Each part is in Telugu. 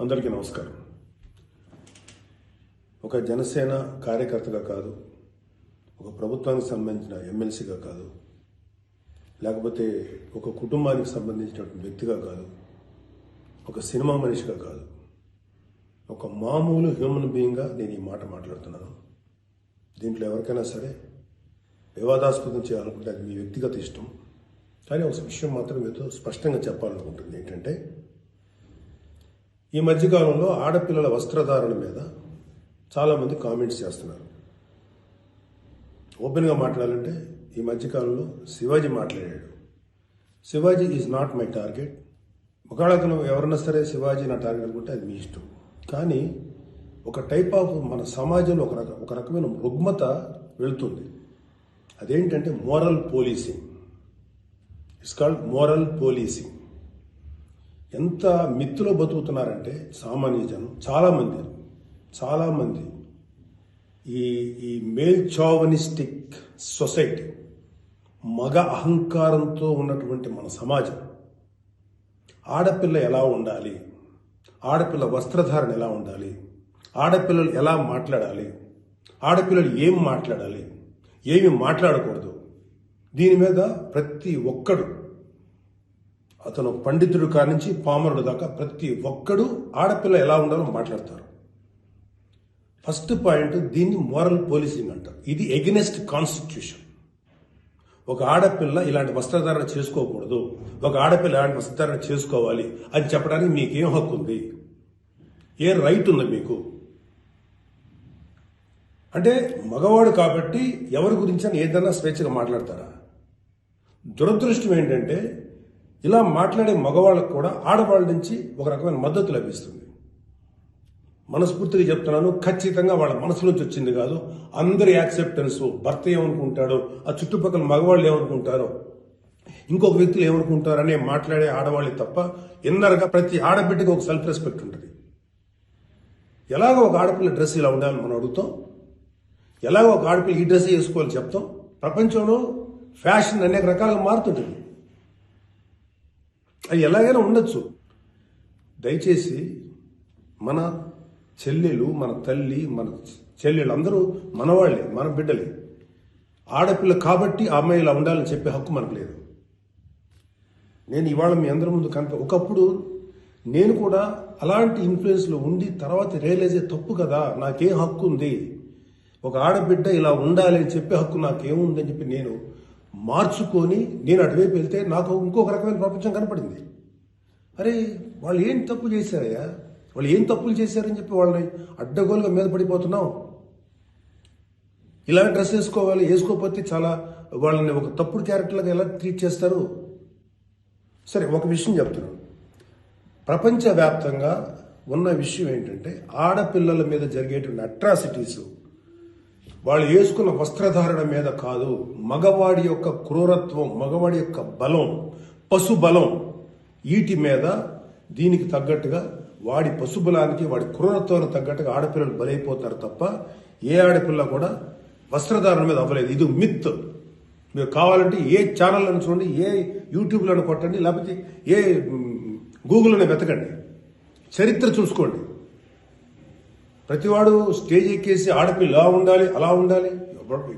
అందరికీ నమస్కారం. ఒక జనసేన కార్యకర్తగా కాదు, ఒక ప్రభుత్వానికి సంబంధించిన ఎమ్మెల్సీగా కాదు, లేకపోతే ఒక కుటుంబానికి సంబంధించినటువంటి వ్యక్తిగా కాదు, ఒక సినిమా మనిషిగా కాదు, ఒక మామూలు హ్యూమన్ బీయింగ్గా నేను ఈ మాట మాట్లాడుతున్నాను. దీంట్లో ఎవరికైనా సరే వివాదాస్పదం చేయాలనుకుంటే అది మీ వ్యక్తిగత ఇష్టం. కానీ ఒక విషయం మాత్రం మీతో స్పష్టంగా చెప్పాలనుకుంటుంది ఏంటంటే, ఈ మధ్యకాలంలో ఆడపిల్లల వస్త్రధారణ మీద చాలామంది కామెంట్స్ చేస్తున్నారు. ఓపెన్గా మాట్లాడాలంటే ఈ మధ్యకాలంలో శివాజీ మాట్లాడాడు. Shivaji is not my target. ఒకవేళ ఎవరన్నా సరే శివాజీ నా టార్గెట్ అనుకుంటే అది మీ ఇష్టం. కానీ ఒక టైప్ ఆఫ్ మన సమాజంలో ఒక రకమైన రుగ్మత వెళుతుంది. అదేంటంటే moral policing. It's called moral policing. ఎంత మిత్తులో బతుకుతున్నారంటే సామాన్య జనం చాలామంది ఈ మేల్ చావనిస్టిక్ సొసైటీ, మగ అహంకారంతో ఉన్నటువంటి మన సమాజం, ఆడపిల్ల ఎలా ఉండాలి, ఆడపిల్ల వస్త్రధారణ ఎలా ఉండాలి, ఆడపిల్లలు ఎలా మాట్లాడాలి, ఆడపిల్లలు ఏం మాట్లాడాలి, ఏమి మాట్లాడకూడదు, దీని మీద ప్రతి ఒక్కడు, అతను పండితుడు కానించి పామరుడు దాకా ప్రతి ఒక్కడు ఆడపిల్ల ఎలా ఉండాలో మాట్లాడతారు. ఫస్ట్ పాయింట్, దీన్ని మోరల్ పోలీసింగ్ అంటారు. ఇది ఎగెనెస్ట్ కాన్స్టిట్యూషన్. ఒక ఆడపిల్ల ఇలాంటి వస్త్రధారణ చేసుకోకూడదు, ఒక ఆడపిల్ల ఇలాంటి వస్త్రధారణ చేసుకోవాలి అని చెప్పడానికి మీకేం హక్కు ఉంది? ఏ రైట్ ఉంది మీకు? అంటే మగవాడు కాబట్టి ఎవరి గురించి ఏదైనా స్వేచ్ఛగా మాట్లాడతారా? దురదృష్టం ఏంటంటే ఇలా మాట్లాడే మగవాళ్ళకు కూడా ఆడవాళ్ళ నుంచి ఒక రకమైన మద్దతు లభిస్తుంది. మనస్ఫూర్తిగా చెప్తున్నాను, ఖచ్చితంగా వాళ్ళ మనసు నుంచి వచ్చింది కాదు. అందరి యాక్సెప్టెన్స్, భర్త ఏమనుకుంటాడో, ఆ చుట్టుపక్కల మగవాళ్ళు ఏమనుకుంటారో, ఇంకొక వ్యక్తులు ఏమనుకుంటారో అనే మాట్లాడే ఆడవాళ్ళే తప్ప ఇన్నర్గా ప్రతి ఆడబిడ్డకి ఒక సెల్ఫ్ రెస్పెక్ట్ ఉంటుంది. ఎలాగో ఒక ఆడపిల్ల డ్రెస్ ఇలా ఉండాలని మనం అడుగుతాం, ఎలాగో ఒక ఆడపిల్ల ఈ డ్రెస్ వేసుకోవాలని చెప్తాం. ప్రపంచంలో ఫ్యాషన్ అనేక రకాలుగా మారుతుంటుంది. అది ఎలాగైనా ఉండొచ్చు. దయచేసి మన చెల్లెలు, మన తల్లి, మన చెల్లెలు అందరూ మనవాళ్లే, మన బిడ్డలే. ఆడపిల్ల కాబట్టి ఆ అమ్మాయి ఇలా ఉండాలని చెప్పే హక్కు మనకు లేదు. నేను ఇవాళ మీ అందరి ముందు ఒకప్పుడు నేను కూడా అలాంటి ఇన్ఫ్లుయెన్స్లో ఉండి తర్వాత రియలైజ్ తప్పు కదా, నాకేం హక్కు ఉంది, ఒక ఆడబిడ్డ ఇలా ఉండాలి అని చెప్పే హక్కు నాకేముందని చెప్పి నేను మార్చుకొని నేను అటువైపు వెళ్తే నాకు ఇంకొక రకమైన ప్రపంచం కనపడింది. అరే వాళ్ళు ఏం తప్పు చేశారయ్యా, వాళ్ళు ఏం తప్పులు చేశారని చెప్పి వాళ్ళని అడ్డగోలుగా మీద పడిపోతున్నాం. ఇలా డ్రెస్ వేసుకోకపోతే చాలా వాళ్ళని ఒక తప్పుడు క్యారెక్టర్లుగా ఎలా ట్రీట్ చేస్తారు? సరే, ఒక విషయం చెప్తున్నాను. ప్రపంచవ్యాప్తంగా ఉన్న విషయం ఏంటంటే, ఆడపిల్లల మీద జరిగేటువంటి అట్రాసిటీస్ వాళ్ళు వేసుకున్న వస్త్రధారణ మీద కాదు, మగవాడి యొక్క క్రూరత్వం, మగవాడి యొక్క బలం, పశుబలం, వీటి మీద దీనికి తగ్గట్టుగా వాడి పశుబలానికి, వాడి క్రూరత్వానికి తగ్గట్టుగా ఆడపిల్లలు బలైపోతారు తప్ప ఏ ఆడపిల్ల కూడా వస్త్రధారణ మీద అవ్వలేదు. ఇది మిత్. మీరు కావాలంటే ఏ ఛానల్లను చూడండి, ఏ యూట్యూబ్లను కొట్టండి, లేకపోతే ఏ గూగుల్లోనే వెతకండి, చరిత్ర చూసుకోండి. ప్రతివాడు స్టేజ్ ఎక్కేసి ఆడపిల్ల ఇలా ఉండాలి, అలా ఉండాలి,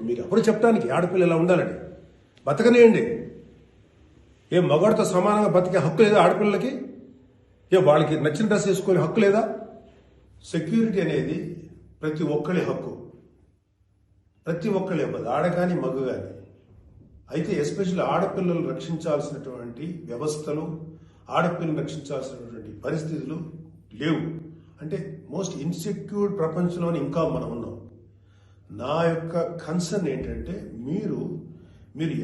మీరు ఎప్పుడు చెప్పడానికి ఆడపిల్ల ఇలా ఉండాలని బతకనేయండి. ఏ మగవాడితో సమానంగా బతికే హక్కు లేదా ఆడపిల్లలకి? ఏ వాళ్ళకి నచ్చిన డ్రెస్ వేసుకునే హక్కు లేదా? సెక్యూరిటీ అనేది ప్రతి ఒక్కరి హక్కు, ప్రతి ఒక్కరి ఇవ్వదు, ఆడ కానీ మగ కానీ. అయితే ఎస్పెషల్లీ ఆడపిల్లలు రక్షించాల్సినటువంటి వ్యవస్థలు, ఆడపిల్లలు రక్షించాల్సినటువంటి పరిస్థితులు లేవు. అంటే మోస్ట్ ఇన్సెక్యూర్డ్ ప్రపంచంలోనే ఇంకా మనం ఉన్నాం. నా యొక్క కన్సర్న్ ఏంటంటే, మీరు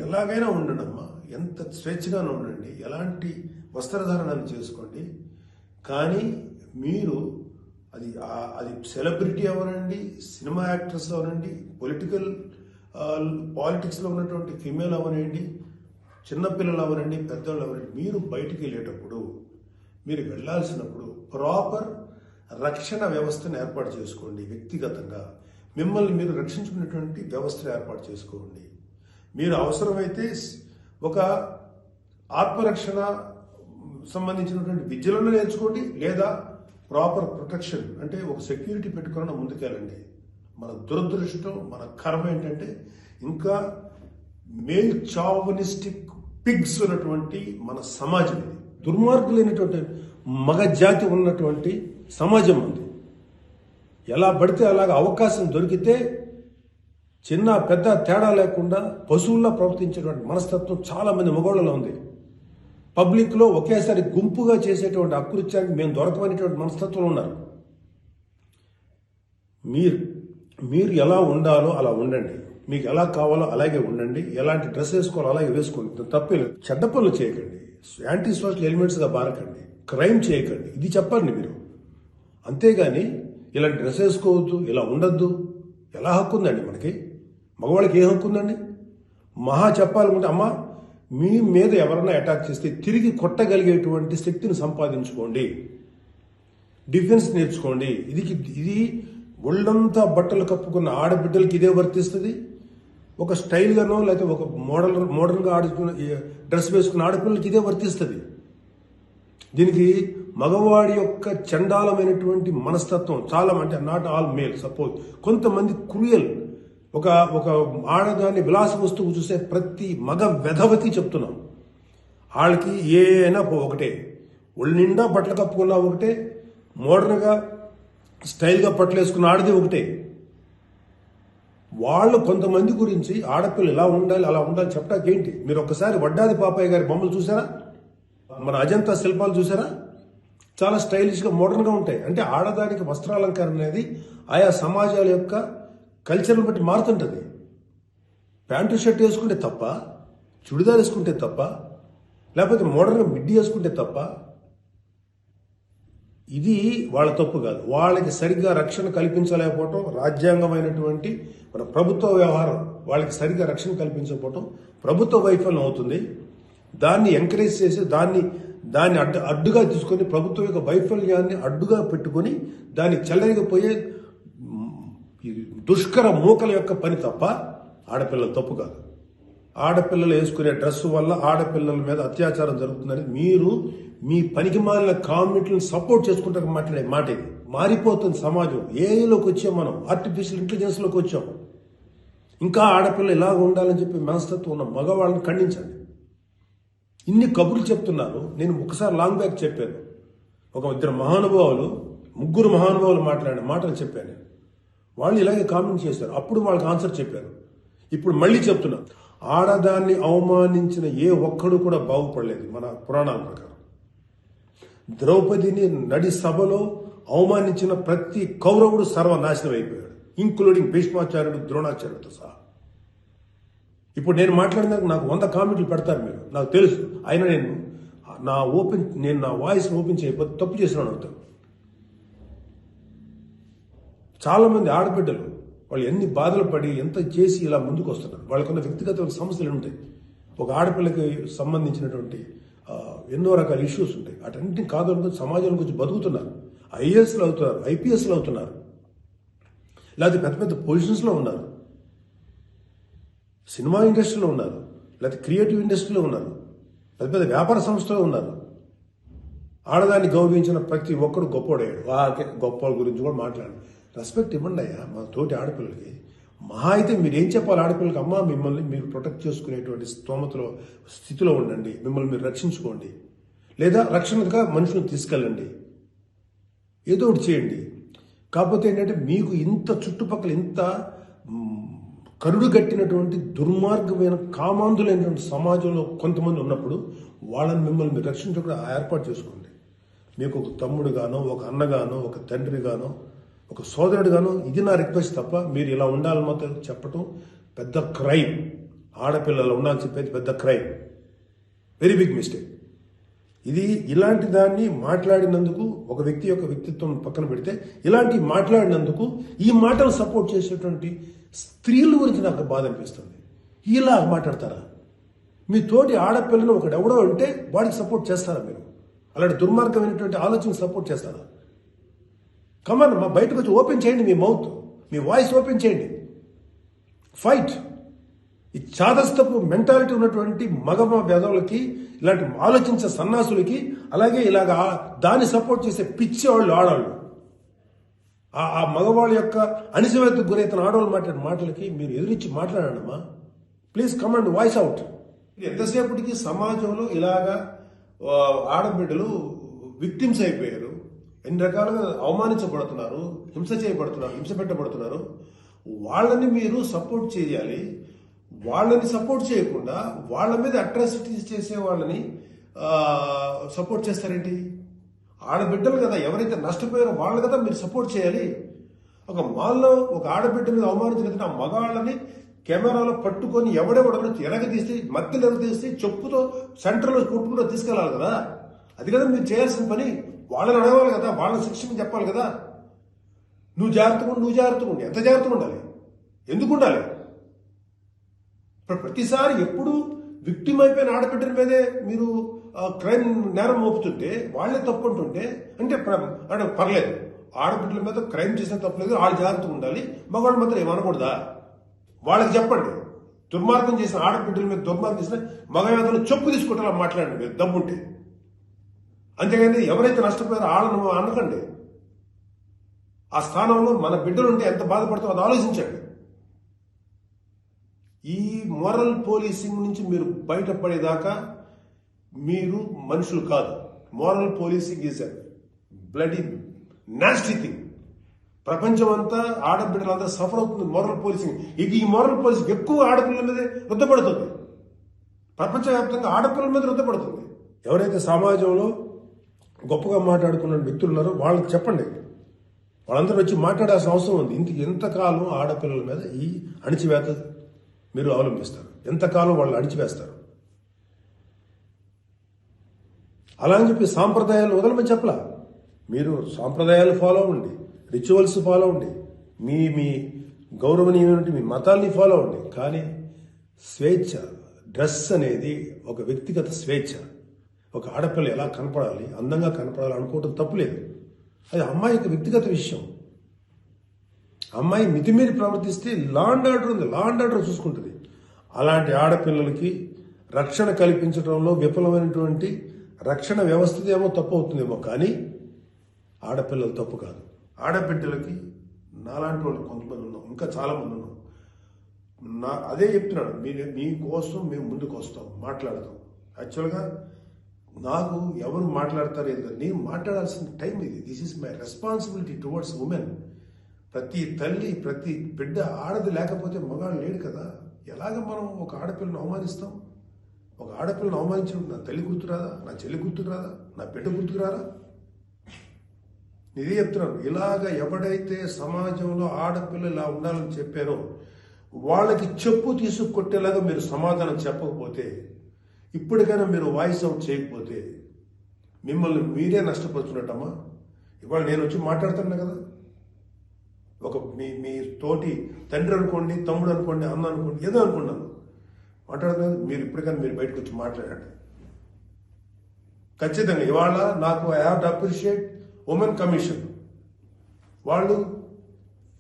ఎలాగైనా ఉండండి అమ్మా, ఎంత స్వేచ్ఛగానే ఉండండి, ఎలాంటి వస్త్రధారణను చేసుకోండి. కానీ మీరు అది సెలబ్రిటీ అవనండి, సినిమా యాక్టర్స్ అవనండి, పాలిటిక్స్లో ఉన్నటువంటి ఫిమేల్ అవనండి, చిన్నపిల్లలు అవనండి, పెద్దవాళ్ళు అవనండి, మీరు బయటికి వెళ్ళేటప్పుడు, మీరు వెళ్లాల్సినప్పుడు ప్రాపర్ రక్షణ వ్యవస్థను ఏర్పాటు చేసుకోండి. వ్యక్తిగతంగా మిమ్మల్ని మీరు రక్షించుకునేటువంటి వ్యవస్థను ఏర్పాటు చేసుకోండి. మీరు అవసరమైతే ఒక ఆత్మరక్షణ సంబంధించినటువంటి విద్యలను నేర్చుకోండి, లేదా ప్రాపర్ ప్రొటెక్షన్ అంటే ఒక సెక్యూరిటీ పెట్టుకుని ముందుకెళ్ళండి. మన దురదృష్టం, మన కర్మ ఏంటంటే ఇంకా మేల్ చావనిస్టిక్ పిగ్స్ ఉన్నటువంటి మన సమాజం ఇది. దుర్మార్గులైనటువంటి మగ జాతి ఉన్నటువంటి సమాజం ఉంది. ఎలా పడితే అలాగ అవకాశం దొరికితే చిన్న పెద్ద తేడా లేకుండా పశువుల్లా ప్రవర్తించేటువంటి మనస్తత్వం చాలా మంది మగవాళ్ళలో ఉంది. పబ్లిక్లో ఒకేసారి గుంపుగా చేసేటువంటి అకృత్యానికి మేము దొరకమనేటువంటి మనస్తత్వం ఉన్నారు. మీరు ఎలా ఉండాలో అలా ఉండండి, మీకు ఎలా కావాలో అలాగే ఉండండి, ఎలాంటి డ్రెస్ వేసుకోవాలో అలాగే వేసుకోండి. తప్పలేదు. చెడ్డ పనులు చేయకండి, యాంటీ సోషల్ ఎలిమెంట్స్గా బారకండి, క్రైమ్ చేయకండి, ఇది చెప్పండి మీరు. అంతేగాని ఇలాంటి డ్రెస్ వేసుకోవద్దు, ఇలా ఉండొద్దు, ఎలా హక్కు ఉందండి మనకి? మగవాళ్ళకి ఏ హక్కు ఉందండి? మహా చెప్పాలనుకుంటే అమ్మ మీ మీద ఎవరైనా అటాక్ చేస్తే తిరిగి కొట్టగలిగేటువంటి శక్తిని సంపాదించుకోండి, డిఫెన్స్ నేర్చుకోండి. ఇది ఒళ్ళంతా బట్టలు కప్పుకున్న ఆడబిడ్డలకి ఇదే వర్తిస్తుంది. ఒక స్టైల్గానో లేకపోతే ఒక మోడర్న్గా ఆడుకున్న డ్రెస్ వేసుకున్న ఆడపిల్లలకి ఇదే వర్తిస్తుంది. దీనికి మగవాడి యొక్క చండాలమైనటువంటి మనస్తత్వం చాలా, అంటే నాట్ ఆల్ మేల్, సపోజ్ కొంతమంది క్రూయల్, ఒక ఆడదాన్ని విలాస వస్తువు చూసే ప్రతి మగ వెధవతి చెప్తున్నాం, వాళ్ళకి ఏ అయినా ఒకటే, ఒళ్ళు నిండా బట్టలు కప్పుకున్నా ఒకటే, మోడర్న్గా స్టైల్గా బట్టలు వేసుకున్న ఆడది ఒకటే. వాళ్ళు కొంతమంది గురించి ఆడపిల్ల ఇలా ఉండాలి అలా ఉండాలి చెప్పడానికి ఏంటి? మీరు ఒక్కసారి వడ్డాది పాపయ్య గారి బొమ్మలు చూసారా? మన అజంతా శిల్పాలు చూసారా? చాలా స్టైలిష్గా మోడర్న్గా ఉంటాయి. అంటే ఆడదానికి వస్త్రాలంకరణ అనేది ఆయా సమాజాల యొక్క కల్చర్ని బట్టి మారుతుంటుంది. ప్యాంటు షర్ట్ వేసుకుంటే తప్ప, చుడిదార్ వేసుకుంటే తప్ప, లేకపోతే మోడర్న్గా మిడ్డీ వేసుకుంటే తప్ప, ఇది వాళ్ళ తప్పు కాదు. వాళ్ళకి సరిగ్గా రక్షణ కల్పించలేకపోవటం, రాజ్యాంగమైనటువంటి మన ప్రభుత్వ వ్యవహారం వాళ్ళకి సరిగ్గా రక్షణ కల్పించకపోవటం ప్రభుత్వ వైఫల్యం అవుతుంది. దాన్ని ఎంకరేజ్ చేసి దాన్ని అడ్డుగా తీసుకొని ప్రభుత్వం యొక్క వైఫల్యాన్ని అడ్డుగా పెట్టుకొని దాన్ని చెల్లరిగిపోయే దుష్కర మూకల యొక్క పని తప్ప ఆడపిల్లల తప్పు కాదు. ఆడపిల్లలు వేసుకునే డ్రెస్సు వల్ల ఆడపిల్లల మీద అత్యాచారం జరుగుతుందని మీరు మీ పనికి మాలిన కామెంట్లను సపోర్ట్ చేసుకుంటారు మాట్లాడే మాట ఇది. మారిపోతుంది సమాజం. ఏఐలోకి వచ్చాం మనం, ఆర్టిఫిషియల్ ఇంటెలిజెన్స్లోకి వచ్చాం. ఇంకా ఆడపిల్ల ఇలాగ ఉండాలని చెప్పి మనస్తత్వం ఉన్న మగవాళ్ళని ఖండించండి. ఇన్ని కబుర్లు చెప్తున్నారు. నేను ఒకసారి లాంగ్ బ్యాక్ చెప్పాను, ముగ్గురు మహానుభావులు మాట్లాడిన మాటలు చెప్పాను. వాళ్ళు ఇలాగే కామెంట్ చేశారు. అప్పుడు వాళ్ళకి ఆన్సర్ చెప్పారు. ఇప్పుడు మళ్ళీ చెప్తున్నా, ఆడదాన్ని అవమానించిన ఏ ఒక్కడు కూడా బాగుపడలేదు. మన పురాణాల ప్రకారం ద్రౌపదిని నడి సభలో అవమానించిన ప్రతి కౌరవుడు సర్వనాశనం అయిపోయాడు, ఇంక్లూడింగ్ భీష్మాచార్యుడు, ద్రోణాచార్యుడితో సహా. ఇప్పుడు నేను మాట్లాడినాక నాకు 100 కామెంట్లు పెడతారు మీరు, నాకు తెలుసు. అయినా నేను నా వాయిస్ ఓపెన్ చేయకపోతే తప్పు చేసినాను అవుతాను. చాలా మంది ఆడబిడ్డలు వాళ్ళు ఎన్ని బాధలు పడి ఎంత చేసి ఇలా ముందుకు వస్తున్నారు. వాళ్ళకున్న వ్యక్తిగత సమస్యలు ఉంటాయి. ఒక ఆడపిల్లకి సంబంధించినటువంటి ఎన్నో రకాల ఇష్యూస్ ఉంటాయి. అటన్నింటినీ కాదనుకుని సమాజం గురించి బతుకుతున్నారు. ఐఏఎస్లు అవుతున్నారు, ఐపీఎస్లు అవుతున్నారు, లేకపోతే పెద్ద పెద్ద పొజిషన్స్లో ఉన్నారు, సినిమా ఇండస్ట్రీలో ఉన్నారు, లేకపోతే క్రియేటివ్ ఇండస్ట్రీలో ఉన్నారు, పెద్ద పెద్ద వ్యాపార సంస్థలో ఉన్నారు. ఆడదాన్ని గౌరవించిన ప్రతి ఒక్కరు గొప్పోడయ్యాడు. గొప్ప గురించి కూడా మాట్లాడు. రెస్పెక్ట్ ఇవ్వండి అయ్యా మా తోటి ఆడపిల్లలకి. మహా అయితే మీరేం చెప్పాలి ఆడపిల్లలకి? అమ్మ మిమ్మల్ని మీరు ప్రొటెక్ట్ చేసుకునేటువంటి స్థితిలో ఉండండి, మిమ్మల్ని మీరు రక్షించుకోండి, లేదా రక్షణగా మనుషులను తీసుకెళ్ళండి, ఏదో ఒకటి చేయండి. కాకపోతే ఏంటంటే మీకు ఇంత చుట్టుపక్కల ఇంత కరుడు గట్టినటువంటి దుర్మార్గమైన కామాంధులైనటువంటి సమాజంలో కొంతమంది ఉన్నప్పుడు వాళ్ళని మిమ్మల్ని మీరు రక్షించకుండా ఏర్పాటు చేసుకోండి. మీకు ఒక తమ్ముడుగానో, ఒక అన్నగానో, ఒక తండ్రిగానో, ఒక సోదరుడుగానో ఇది నా రిక్వెస్ట్ తప్ప మీరు ఇలా ఉండాలని మాత్రం చెప్పటం పెద్ద క్రైమ్. ఆడపిల్లలు ఉండాలని చెప్పేది పెద్ద క్రైమ్, వెరీ బిగ్ మిస్టేక్. ఇలాంటి దాన్ని మాట్లాడినందుకు ఒక వ్యక్తి యొక్క వ్యక్తిత్వం పక్కన పెడితే ఇలాంటి మాట్లాడినందుకు ఈ మాటలు సపోర్ట్ చేసేటువంటి స్త్రీల గురించి నాకు బాధ అనిపిస్తుంది. ఇలా మాట్లాడతారా? మీ తోటి ఆడపిల్లను ఒకడెవడో అంటే వాడికి సపోర్ట్ చేస్తారా మీరు? అలాంటి దుర్మార్గమైనటువంటి ఆలోచన సపోర్ట్ చేస్తారా? కమన్ మా బయటకు వచ్చి ఓపెన్ చేయండి, మీ మౌత్, మీ వాయిస్ ఓపెన్ చేయండి, ఫైట్. ఈ చాదస్తపు మెంటాలిటీ ఉన్నటువంటి మగ వేదవులకి, ఇలాంటి ఆలోచించే సన్నాసులకి, అలాగే ఇలాగా దాన్ని సపోర్ట్ చేసే పిచ్చి వాళ్ళు ఆడవాళ్ళు, ఆ మగవాళ్ళ యొక్క అణిచివేతకు గురైతున్న ఆడవాళ్ళు మాట్లాడే మాటలకి మీరు ఎదురించి మాట్లాడమ్మా. Please come and voice out. ఎంతసేపటికి సమాజంలో ఇలాగా ఆడబిడ్డలు విక్టిమ్స్ అయిపోయారు, ఎన్ని రకాలుగా అవమానించబడుతున్నారు, హింస చేయబడుతున్నారు, హింస పెట్టబడుతున్నారు. వాళ్ళని మీరు సపోర్ట్ చేయాలి. వాళ్ళని సపోర్ట్ చేయకుండా వాళ్ళ మీద అట్రాసిటీస్ చేసే వాళ్ళని సపోర్ట్ చేస్తారేంటి? ఆడబిడ్డలు కదా, ఎవరైతే నష్టపోయారో వాళ్ళు కదా మీరు సపోర్ట్ చేయాలి. ఒక మాల్లో ఒక ఆడబిడ్డ మీద అవమానించిన ఆ మగాళ్ళని కెమెరాలో పట్టుకొని ఎవడెవడో ఎరగదీసి, మధ్యలో ఎరగదీసి చెప్పుతో సెంటర్లో కొట్టుకుంటూ తీసుకెళ్లాలి కదా. అది కదా మీరు చేయాల్సిన పని. వాళ్ళని అడగాలి కదా, వాళ్ళని శిక్షణ చెప్పాలి కదా. నువ్వు జాగ్రత్తగా ఉండు. ఎంత జాగ్రత్తగా ఉండాలి? ఎందుకు ఉండాలి? ప్రతిసారి ఎప్పుడు విక్టిమ్ అయిపోయిన ఆడబిడ్డల మీదే మీరు క్రైమ్ నేరం మోపుతుంటే, వాళ్లే తప్పు అంటుంటే అంటే పర్లేదు, ఆడబిడ్డల మీద క్రైమ్ చేసిన తప్పలేదు, వాళ్ళు జాగ్రత్తగా ఉండాలి, మగవాళ్ళు మాత్రం ఏమనకూడదా? వాళ్ళకి చెప్పండి. దుర్మార్గం చేసిన ఆడబిడ్డల మీద దుర్మార్గం చేసిన మగవేదలు చెప్పు తీసుకుంటారా మాట్లాడండి మీరు దమ్ముంటే. అంతేగాని ఎవరైతే నష్టపోయారో వాళ్ళను అనకండి. ఆ స్థానంలో మన బిడ్డలుంటే ఎంత బాధపడతామో అది ఆలోచించండి. ఈ మోరల్ పోలీసింగ్ నుంచి మీరు బయటపడేదాకా మీరు మనుషులు కాదు. Moral policing is a bloody nasty thing. ప్రపంచం అంతా ఆడబిడ్డలంతా సఫర్ అవుతుంది మోరల్ పోలీసింగ్. ఈ మోరల్ పోలీసింగ్ ఎక్కువ ఆడపిల్లల మీదే రుద్దపడుతుంది. ప్రపంచవ్యాప్తంగా ఆడపిల్లల మీద రుద్దపడుతుంది. ఎవరైతే సమాజంలో గొప్పగా మాట్లాడుకున్న వ్యక్తులు ఉన్నారో వాళ్ళకి చెప్పండి. వాళ్ళందరూ వచ్చి మాట్లాడాల్సిన అవసరం ఉంది. ఎంతకాలం ఆడపిల్లల మీద ఈ అణిచివేత మీరు అవలంబిస్తారు? ఎంతకాలం వాళ్ళు అణిచివేస్తారు? అలా అని చెప్పి సాంప్రదాయాలు వదలమని చెప్పలా. మీరు సాంప్రదాయాలు ఫాలో అవ్వండి, రిచువల్స్ ఫాలో అవ్వండి, మీ గౌరవనీయమైన మీ మతాల్ని ఫాలో అవ్వండి. కానీ స్వేచ్ఛ, డ్రెస్ అనేది ఒక వ్యక్తిగత స్వేచ్ఛ. ఒక ఆడపిల్ల ఎలా కనపడాలి, అందంగా కనపడాలి అనుకోవటం తప్పులేదు. అది అమ్మాయి యొక్క వ్యక్తిగత విషయం. అమ్మాయి మితిమీరి ప్రవర్తిస్తే లా అండ్ ఆర్డర్ ఉంది, లా అండ్ ఆర్డర్ చూసుకుంటుంది. అలాంటి ఆడపిల్లలకి రక్షణ కల్పించడంలో విఫలమైనటువంటి రక్షణ వ్యవస్థ ఏమో తప్పు అవుతుందేమో, కానీ ఆడపిల్లలు తప్పు కాదు. ఆడబిడ్డలకి నాలాంటి వాళ్ళు కొంతమంది ఉన్నాం, ఇంకా చాలా మంది ఉన్నాం. అదే చెప్తున్నాను, మీకోసం మేము ముందుకు వస్తాం, మాట్లాడతాం. యాక్చువల్గా నాకు ఎవరు మాట్లాడతారు ఏదో, నేను మాట్లాడాల్సిన టైం ఇది. This is my responsibility towards women. ప్రతి తల్లి, ప్రతి బిడ్డ ఆడది లేకపోతే మగాడు లేడు కదా. ఎలాగ మనం ఒక ఆడపిల్లను అవమానిస్తాం? ఒక ఆడపిల్లను అవమానించినప్పుడు నా తల్లి గుర్తురాదా, నా చెల్లి గుర్తురాదా, నా బిడ్డ గుర్తుకురారా? ఇదే చెప్తున్నాను. ఇలాగ ఎవడైతే సమాజంలో ఆడపిల్ల ఇలా ఉండాలని చెప్పారో వాళ్ళకి చెప్పు తీసుకొట్టేలాగా మీరు సమాధానం చెప్పకపోతే, ఇప్పటికైనా మీరు వాయిస్ అవుట్ చేయకపోతే మిమ్మల్ని మీరే నష్టపరుచున్నట్టమ్మా. ఇవాళ నేను వచ్చి మాట్లాడుతున్నా కదా, ఒక మీ తోటి తండ్రి అనుకోండి, తమ్ముడు అనుకోండి, అన్న అనుకోండి, ఏదో అనుకున్నాను మాట్లాడుతున్నాను. మీరు ఇప్పటికైనా మీరు బయటకు వచ్చి మాట్లాడండి. ఖచ్చితంగా ఇవాళ నాకు I have to appreciate women commission. వాళ్ళు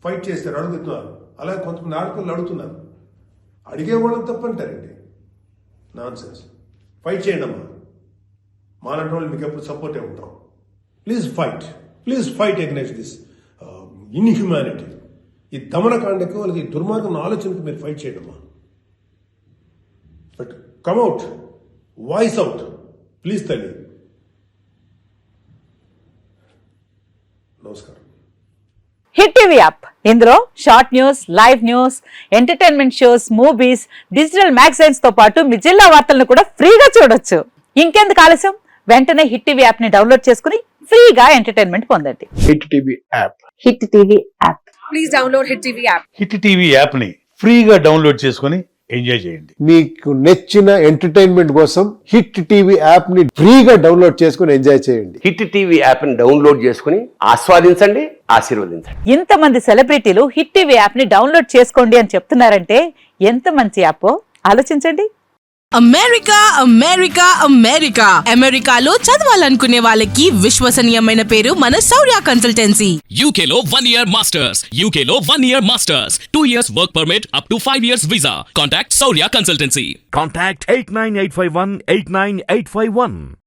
ఫైట్ చేస్తారు, అడుగుతున్నారు. అలాగే కొంతమంది ఆడపిల్లలు అడుగుతున్నారు. అడిగే వాళ్ళని తప్పంటారండి. Non sense. ఫైట్ చేయండి అమ్మా. మాలాంటి వాళ్ళు మీకు ఎప్పుడు సపోర్టే ఉంటాం. Please fight against this inhumanity. ఈ దమనకాండకు వాళ్ళకి ఈ దుర్మార్గం ఆలోచనకు మీరు ఫైట్ చేయండి అమ్మా. But come out, voice out please తల్లి. నమస్కారం. హిట్ టీవీ యాప్, ఇందులో short news, live news, entertainment shows, movies, digital magazines తో పాటు మీ జిల్లా వార్తలను కూడా ఫ్రీగా చూడొచ్చు. ఇంకెందుకు ఆలస్యం, వెంటనే హిట్ టీవీ యాప్ ని డౌన్లోడ్ చేసుకుని ఫ్రీగా ఎంటర్టైన్మెంట్ పొందండి. Hit TV app. Hit TV app. Please download hit TV app. Hit TV app ని ఫ్రీగా డౌన్లోడ్ చేసుకుని ఎంజాయ్ చేయండి. మీకు నచ్చిన ఎంటర్టైన్మెంట్ కోసం హిట్ టీవీ యాప్ ని ఫ్రీగా డౌన్లోడ్ చేసుకుని ఎంజాయ్ చేయండి. హిట్ టీవీ యాప్ ని డౌన్లోడ్ చేసుకుని ఆస్వాదించండి, ఆశీర్వదించండి. ఇంతమంది సెలబ్రిటీలు హిట్ టీవీ యాప్ ని డౌన్లోడ్ చేసుకోండి అని చెప్తున్నారంటే ఎంత మంచి యాప్ ఆలోచించండి. అమెరికా అమెరికా అమెరికా అమెరికాలో చదవాలనుకునే వాళ్ళకి విశ్వసనీయమైన పేరు మన శౌర్య consultancy. UK Law 1 Year Masters. UK Law 1 Year Masters. 2 years work permit up to 5 years visa. Contact Saurya Consultancy. Contact 89851 89851.